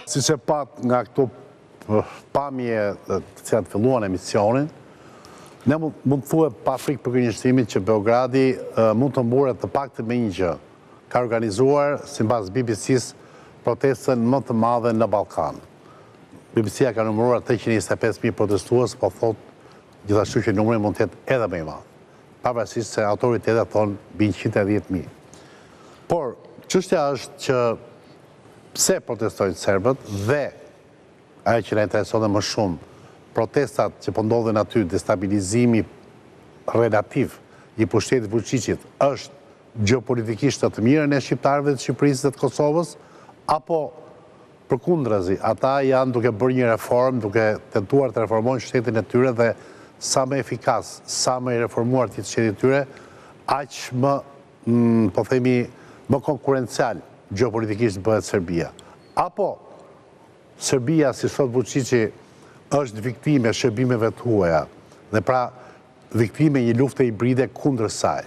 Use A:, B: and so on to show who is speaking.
A: Si që pat nga këto pamje të cilat filluan emisionin, ne mund të thuhe pa frikë për gënjeshtimit që Beogradi mund të mburet të paktën me një gjë. Ka organizuar, sipas BBC-s, protestën më të madhe në Ballkan. BBC-a ka numëruar 325.000 protestues, po thot gjithashtu që numri mund të jetë edhe më i madh. Pavarësisht se autoritetet thonë bin 110.000. Por çështja është që pse protestojnë serbët dhe ajo që na intereson më shumë, protestat që po ndodhen aty, destabilizimi relativ i pushtetit Vučićit është gjeopolitikisht të mirë në shqiptarëve të Shqipërisë dhe të Kosovës, apo përkundrazi, ata janë duke bërë një reformë, duke tentuar të reformojnë shtetin e tyre dhe sa më efikas, sa më i reformuar të shtetit e tyre, aq më, po themi, më konkurencial gjeopolitikisht bëhet Serbia. Apo Serbia, si thot Vučići, është viktime shërbimeve të huaja dhe pra viktime një lufte hibride kundër saj.